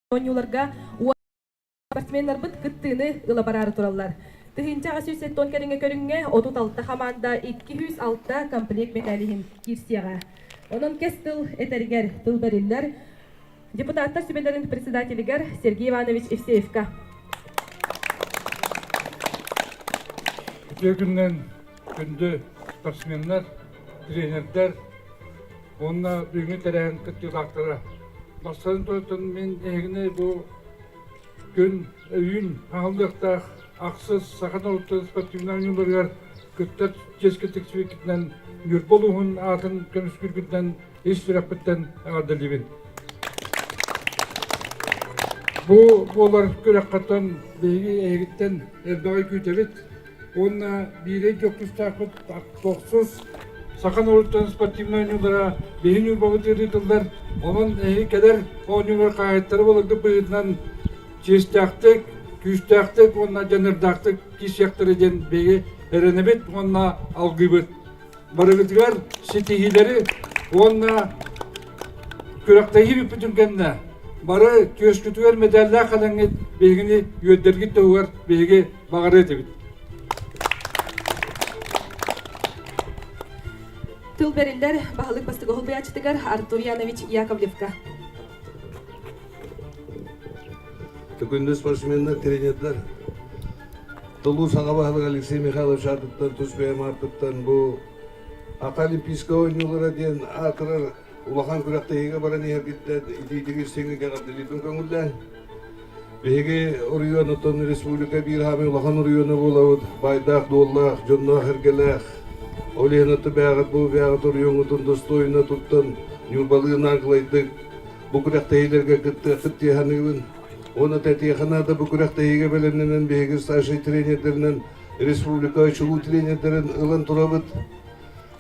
Онюларга спортсменнар бит кыттыны ыла барары тураллар. Тыгынча асюсет тон кереңе көрүнгө 36 команда 206 комплект медалиһин кирсияга. Онон кестил этергер тылбариллер депутаттар сүбелерин председателигер Сергей Иванович Евсеевка. Күнден күнді спортсменler, тренерлер, онна бүгін тәрән күттілақтары. Бастарын тойтын мен егіне бұл күн үйін ағылдықта ақсыз сақан олытты спортивнан үйінлерге күттер жескеттік сөйкетінен үйір болуын атын көніс күргіден еш бірақпеттен ағадылыбын. Бұл болар көрек қаттан бейгі егіттен әрдағай көйтебет. Онна бире жоқтыз тақыт тоқсыз сақан олыттан спортивнан үйінлера бейін үйір территылдар. Onun kadar oyuncular kayıtları olarak birinden çeşitlik, küçüklik, onunla canırdıklık, kişiliklerden biri öğrenebet, onunla algıbet. Barıgıtlar, setihileri, onunla küraktaki bir bütün kendine. Barı köşkütüver medaller kalan bilgini yödergit de var, bilgi bağırı edebet. Тылберилдер баһалык бастыгы холбуячтыгар Артур Янович Яковлевка. Күнді спортсменler, тренерлер. Тулу Сағабахлық Алексей Михайлович артыптан, Туспейм артыптан бұл Ақа Олимпийска ойынылары ден атырар улахан күрақта еге баран ергеттен идейдегі сеңі кәғабдылетін көңілден. Беге орионытын республика бір хами улахан орионы болауыд, байдақ, доллақ, жоннақ, әргелақ. Олеғынаты бәғыт бұл бәғыт орионғытын достойына тұттан нүрбалығын аңқылайдық. Бұл күрақта елерге күтті ханығын. Оны тәтейханада бұл күрақта еге бәлемнен беге старший тренерлерінен республика чулу тренерлерін ұлан тұрабыд.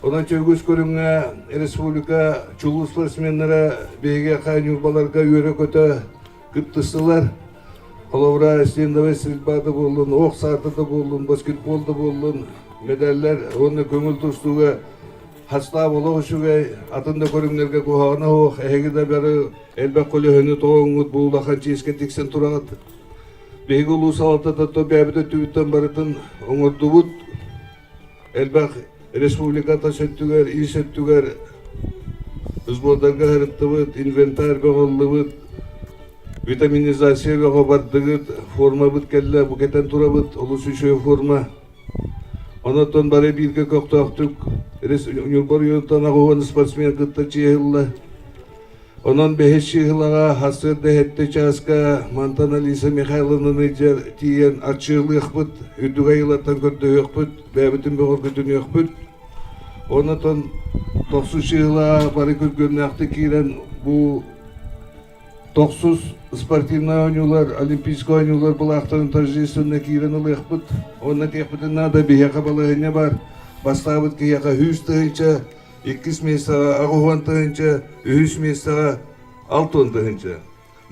Онан чөгіз көріңе республика чулу спортсменлері беге қай нүрбаларға өрі көті күттісілер. Қолауыра стендовай стрельбады болын, оқ сартыды болын, баскетболды болын. Medaller, onu köngül tustuğa, hasta bolu şuge, atında körümlerge kuhağına hoğ, ehegide beri elbek kolü hönü toğungut, buğulakan çiğisketiksen turağıt. Beygi ulu salata tatto bäbide tübütten barıtın, oңurdu elbek Respublikata söttüger, iyi söttüger, uzbordarga hırıttıbıt, inventar beğollıbıt, vitaminizasiya beğobardıgıt, forma bıt kelle, buketen turabıt, olu süşöy forma. Ondan bari birge köktüktük, Nurbar yönten ağıvan sportsmen kıtta çiğhılla. Ondan 5 yıllağa hasır dehette çaska Montana Lisa Mikhailovna'nın ecer tiyen açığlı yakbıt, üdüge yıllardan kötü yakbıt, bäbitin beğor kötünü yakbıt. Ondan 90 yıllağa bari kürgönü yaktı kiren bu 90 спортивный oyuncular, olimpiysk oyuncular bu aktarın tecrübesinde kiren ılı yakbıt. Ondan yakbıtın nada bir yaka balığına var. Bastabıt ki yaka 100 tığınca, 2 mesleğe, ağıvan tığınca, 100 mesleğe, 6 tığınca.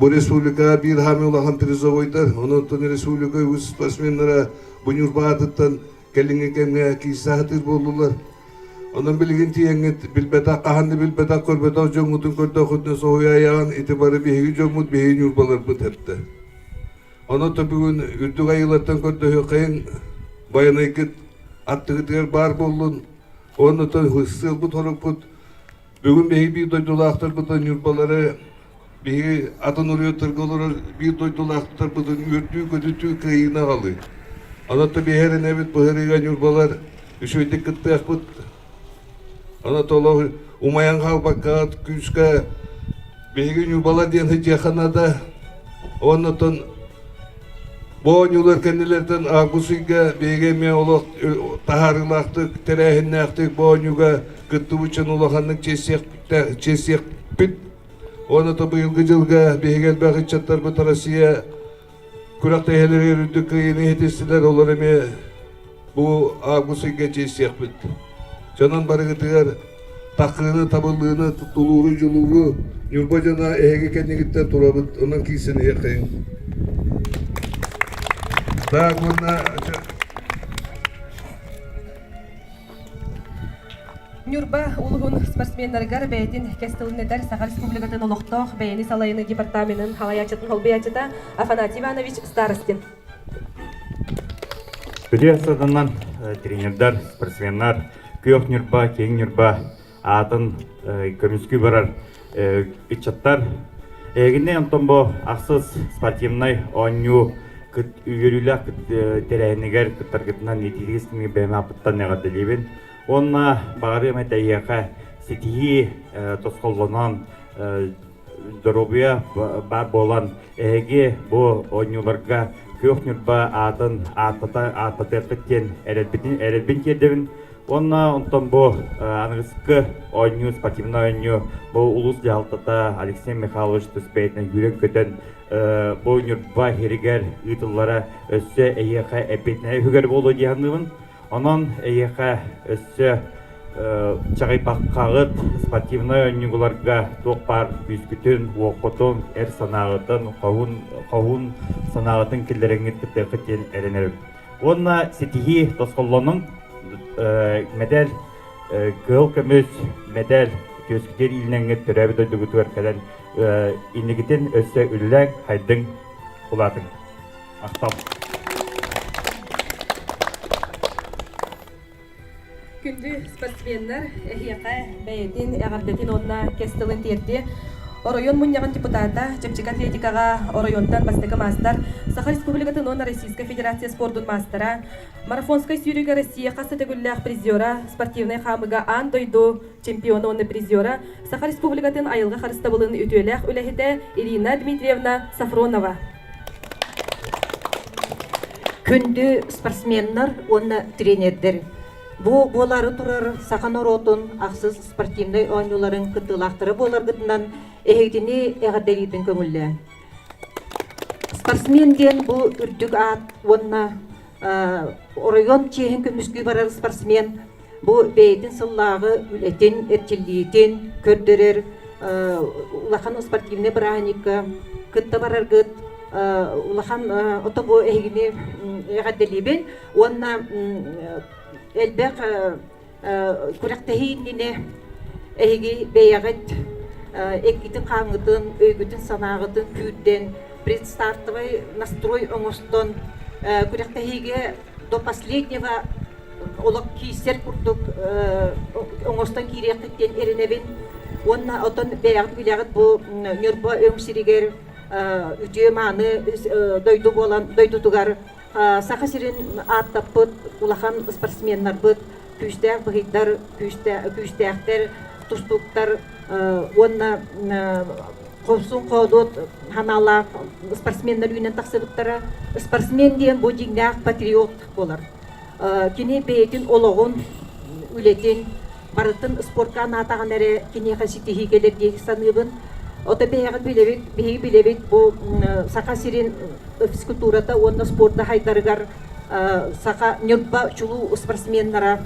Bu respublika bir hami olağan prizovoylar. Ondan respublika üst sportsmenlere bu nürbatıttan kelini kemge kisahatır boldular. Onun bilgin tiyenget bilbeta qahandı bilbeta korbeta jomutun körde xutne soğuya yağın itibarı bihigi jomut bihi nürbalar bıt hepte. Onu da bugün ürdük ayılardan körde hüqayın bayan aykıt attıgıtır bar bollun. Onu da hıssıl bıt horuk bıt. Bugün bihi bir doydula aktar bıtan nürbaları bihi atın oraya tırgılır bir doydula aktar bıtan ürdüğü kötütüğü kıyına alı. Onu da biherin evet bu heriga nürbalar üşüydük kıttı akbıt. Anadolu umayan halbakat küçke beygi nübala diyen hıcıhanada ondan bu oyuncular kendilerden ağusuyga beygi me olaq taharılaqtık terehinnaqtık bu oyuncuga kıttı uçan olaqanlık çesiyek bit ondan bu yılgı yılga beygi elbaqı çatlar bu tarasiya kurakta heleri yürüdük kıyını hedestiler olur eme bu ağusuyga çesiyek bit. Canan barıgıtıgar takığını, tabıllığını, tutuluğunu, culuğu, Nürbacana ehege kendikitten turabıt, onun kisini yakayın. Daha sonra Нюрба улугун спортсменнаргар бәйтин кестылыннетер Саха Республикатын олохтоох бәйни салайыны департаментын халаячатын холбиячыта Афанасий Иванович Старостин. Күде садынан тренердар, спортсменнар, күйок нюрба, кең нюрба, атын көмүскү барар ичаттар. Эгинне онтон бо аксыз спортивный оню кыт үйөрүлө терәйнигер кыттаргытынан 7 кими бәме апыттан негатылыбын. Онна багары мәтәйяка сетии тосколлонан здоровья бар болан эге бу онюларга күйок нюрба атын ататыркыттен эрелбин кердебин. Онна онтон бу аңгыскы ойню, спортивный ойню, бу улус жалтата Алексей Михайлович Туспейтен юрек көтен бу нюрба херигер ытыллара өссө эйеха эпетне хүгер болу дияндыбын. Онон эйеха өссө чагайпаккагыт спортивный ойнюларга токпар бүскүтүн, окотун, эр санагытын, ковун санагытын килдереңит кыттен эренер. Онна сетихи тосколлонун медаль гыл көмөс медаль көскүтер илнеңге төрөбү дөдүгүтүр калан иннигитин өссө үлләң хайдың булатын. Актап. Күндү спортсменнар эхияка бәйтин эгардетин онна кестылын терди. Оройон муньяган депутата, Чепчик атлетикага оройонтан бастыгы мастар, Саха Республикатын онна Российская Федерация спортун мастера, марафонской сюрюга Россия қасы төгілләқ призера, спортивный хамыга ан дойду чемпионы онны призера, Саха Республикатын айылға қарыстабылын үтөләқ үләхіде Ирина Дмитриевна Сафронова. Күнді спортсменнар, онна тренердер. Бу болары турар Сахан оротун ақсыз спортивный ойнуларын кытылақтыры болар гытынан эхетини эгадеритин көңүлле. Спортсменден бу үрдүк ат, онна оройон чейин көмүскү барар спортсмен, бу бейтин сыллағы үлетин, эрчилийтин, көрдөрөр, улахан спортивный браника, кытта барар гыт, улахан отобу эхетини эгадерибин, онна элбек күрәктәһинне эһиги бәягат эккитин каңгытын өйгүтүн санагытын күдден предстартовый настрой оңостон күрәктәһиге до последнего олок кисер курдук оңостон кирәктен эренебин онна отон бәягат билягат бу нөрбө өңсиригер үтүе маны дойду болан дойду тугар Саха сирин аттаппыт, улахан спортсменнар быт, күштәк быхиттар, күштәктер, туштуктар, онна қомсун қодот, ханала спортсменнар үйнен тақсыбыттара, спортсмен дейін бұл жиңнәк патриот болар. Кене бейтін олығын, үлетін, барытын спортқа натаған әрі кене қаситихи келер дейік саныбын. Ота бейгат билебит бу Саха сирин физкультурата онна спортта хайдарыгар Саха нюрба чулу спортсменнара